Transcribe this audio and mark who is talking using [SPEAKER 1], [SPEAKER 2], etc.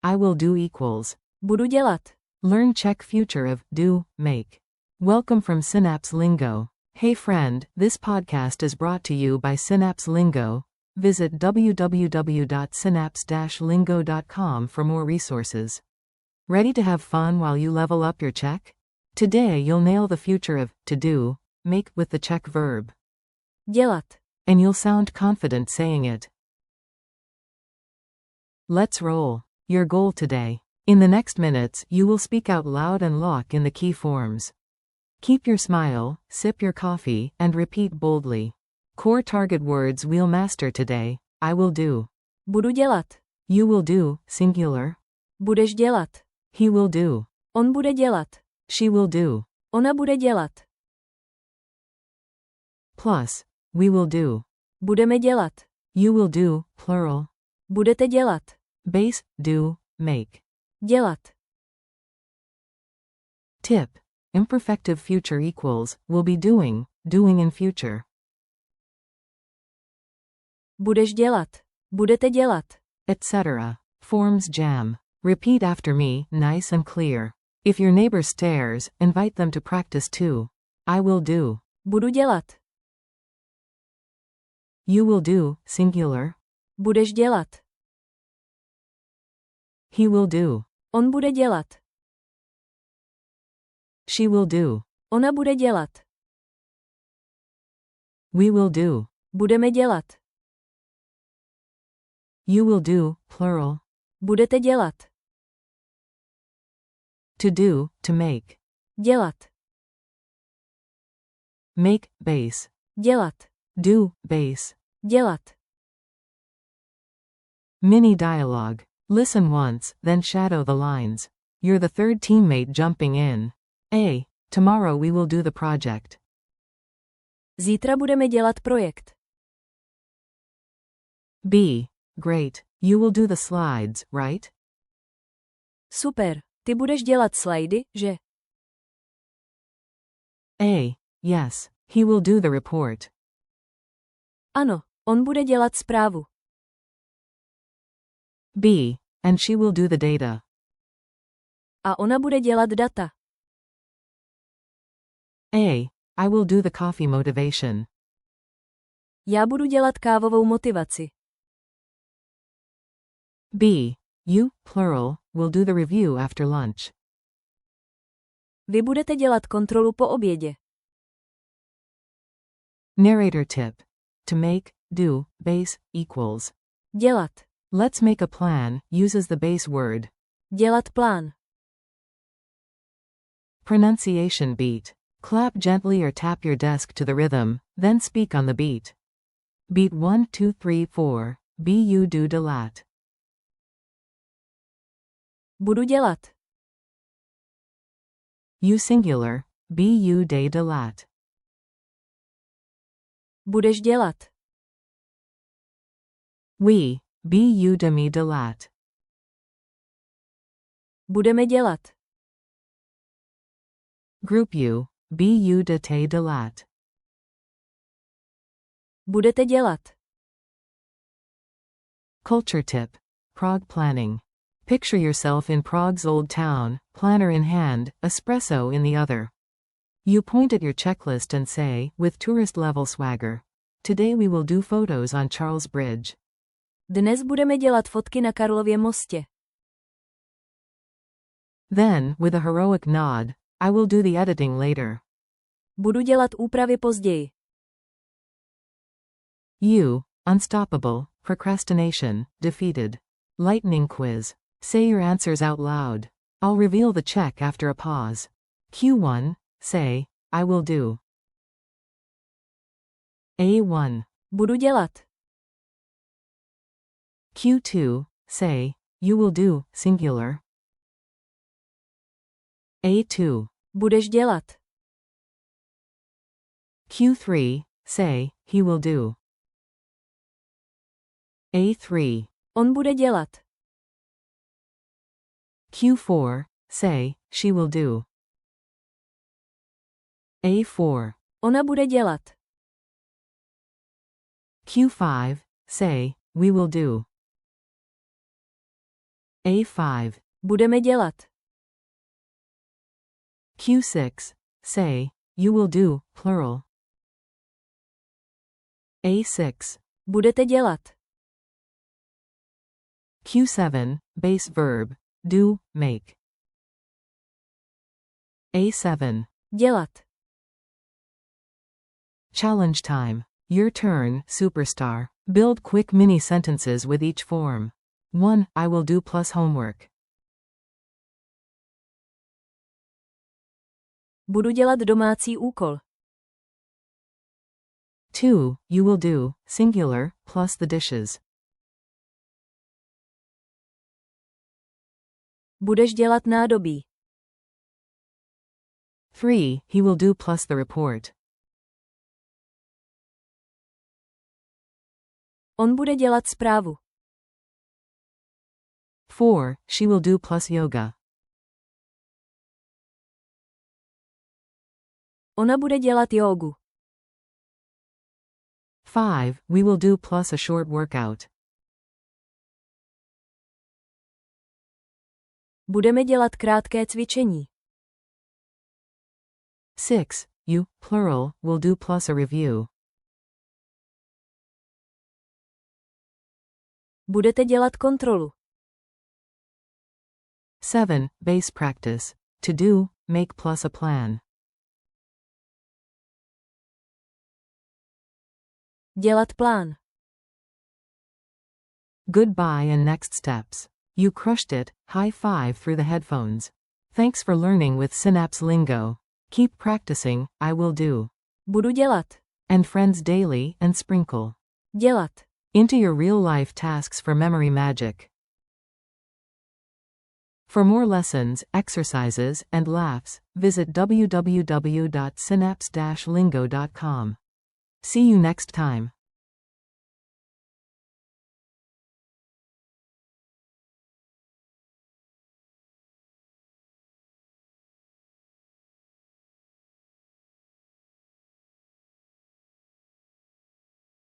[SPEAKER 1] I will do equals.
[SPEAKER 2] Budu dělat.
[SPEAKER 1] Learn Czech future of do, make. Welcome from Synapse Lingo. Hey friend, this podcast is brought to you by Synapse Lingo. Visit www.synapse-lingo.com for more resources. Ready to have fun while you level up your Czech? Today you'll nail the future of to do, make with the Czech verb.
[SPEAKER 2] Dělat.
[SPEAKER 1] And you'll sound confident saying it. Let's roll. Your goal today. In the next minutes, you will speak out loud and lock in the key forms. Keep your smile, sip your coffee, and repeat boldly. Core target words we'll master today. I will do.
[SPEAKER 2] Budu dělat.
[SPEAKER 1] You will do, singular.
[SPEAKER 2] Budeš dělat.
[SPEAKER 1] He will do.
[SPEAKER 2] On bude dělat.
[SPEAKER 1] She will do.
[SPEAKER 2] Ona bude dělat.
[SPEAKER 1] Plus, we will do.
[SPEAKER 2] Budeme dělat.
[SPEAKER 1] You will do, plural.
[SPEAKER 2] Budete dělat.
[SPEAKER 1] Base, do, make.
[SPEAKER 2] Dělat.
[SPEAKER 1] Tip. Imperfective future equals, will be doing, doing in future.
[SPEAKER 2] Budeš dělat. Budete dělat.
[SPEAKER 1] Etc. Forms jam. Repeat after me, nice and clear. If your neighbor stares, invite them to practice too. I will do.
[SPEAKER 2] Budu dělat.
[SPEAKER 1] You will do, singular.
[SPEAKER 2] Budeš dělat.
[SPEAKER 1] He will do.
[SPEAKER 2] On bude dělat.
[SPEAKER 1] She will do.
[SPEAKER 2] Ona bude dělat.
[SPEAKER 1] We will do.
[SPEAKER 2] Budeme dělat.
[SPEAKER 1] You will do, plural.
[SPEAKER 2] Budete dělat.
[SPEAKER 1] To do, to make.
[SPEAKER 2] Dělat.
[SPEAKER 1] Make, base.
[SPEAKER 2] Dělat.
[SPEAKER 1] Do, base.
[SPEAKER 2] Dělat.
[SPEAKER 1] Mini dialogue. Listen once, then shadow the lines. You're the third teammate jumping in. A. Tomorrow we will do the project.
[SPEAKER 2] Zítra budeme dělat projekt.
[SPEAKER 1] B. Great. You will do the slides, right?
[SPEAKER 2] Super. Ty budeš dělat slajdy, že?
[SPEAKER 1] A. Yes. He will do the report.
[SPEAKER 2] Ano, on bude dělat zprávu.
[SPEAKER 1] B. And she will do the data.
[SPEAKER 2] A ona bude dělat data.
[SPEAKER 1] A. I will do the coffee motivation.
[SPEAKER 2] Já budu dělat kávovou motivaci.
[SPEAKER 1] B. You, plural, will do the review after lunch.
[SPEAKER 2] Vy budete dělat kontrolu po obědě.
[SPEAKER 1] Narrator tip. To make, do, base, equals.
[SPEAKER 2] Dělat.
[SPEAKER 1] Let's make a plan, uses the base word.
[SPEAKER 2] Dělat plán.
[SPEAKER 1] Pronunciation beat. Clap gently or tap your desk to the rhythm, then speak on the beat. Beat 1, 2, 3, 4. Bu do dělat.
[SPEAKER 2] Budu dělat.
[SPEAKER 1] You singular. Bu de dělat.
[SPEAKER 2] Budeš dělat.
[SPEAKER 1] We. Bu de mi dělat.
[SPEAKER 2] Budeme dělat.
[SPEAKER 1] Group you. Bu de te dělat.
[SPEAKER 2] Budete dělat.
[SPEAKER 1] Culture tip. Prague planning. Picture yourself in Prague's old town, planner in hand, espresso in the other. You point at your checklist and say, with tourist-level swagger, today we will do photos on Charles Bridge.
[SPEAKER 2] Dnes budeme dělat fotky na Karlově mostě.
[SPEAKER 1] Then, with a heroic nod, I will do the editing later.
[SPEAKER 2] Budu dělat úpravy později.
[SPEAKER 1] You, unstoppable, procrastination, defeated. Lightning quiz. Say your answers out loud. I'll reveal the check after a pause. Q1, say, I will do. A1.
[SPEAKER 2] Budu dělat.
[SPEAKER 1] Q2, say, you will do, singular. A2.
[SPEAKER 2] Budeš dělat.
[SPEAKER 1] Q3, say, he will do. A3.
[SPEAKER 2] On bude dělat.
[SPEAKER 1] Q4, say, she will do. A4.
[SPEAKER 2] Ona bude dělat.
[SPEAKER 1] Q5, say, we will do. A5.
[SPEAKER 2] Budeme dělat.
[SPEAKER 1] Q6. Say, you will do, plural. A6.
[SPEAKER 2] Budete dělat.
[SPEAKER 1] Q7. Base verb. Do, make. A7.
[SPEAKER 2] Dělat.
[SPEAKER 1] Challenge time. Your turn, superstar. Build quick mini sentences with each form. 1. I will do plus homework.
[SPEAKER 2] Budu dělat domácí úkol.
[SPEAKER 1] 2. You will do, singular, plus the dishes.
[SPEAKER 2] Budeš dělat nádobí.
[SPEAKER 1] 3. He will do plus the report.
[SPEAKER 2] On bude dělat zprávu.
[SPEAKER 1] 4. She will do plus yoga.
[SPEAKER 2] Ona bude dělat jógu.
[SPEAKER 1] 5. We will do plus a short workout.
[SPEAKER 2] Budeme dělat krátké cvičení.
[SPEAKER 1] 6. You, plural, will do plus a review.
[SPEAKER 2] Budete dělat kontrolu.
[SPEAKER 1] 7. Base practice. To do, make plus a plan.
[SPEAKER 2] Dělat plán.
[SPEAKER 1] Goodbye and next steps. You crushed it, high five through the headphones. Thanks for learning with Synapse Lingo. Keep practicing, I will do.
[SPEAKER 2] Budu dělat.
[SPEAKER 1] And friends daily and sprinkle
[SPEAKER 2] Dělat.
[SPEAKER 1] into your real-life tasks for memory magic. For more lessons, exercises, and laughs, visit www.synapse-lingo.com. See you next time.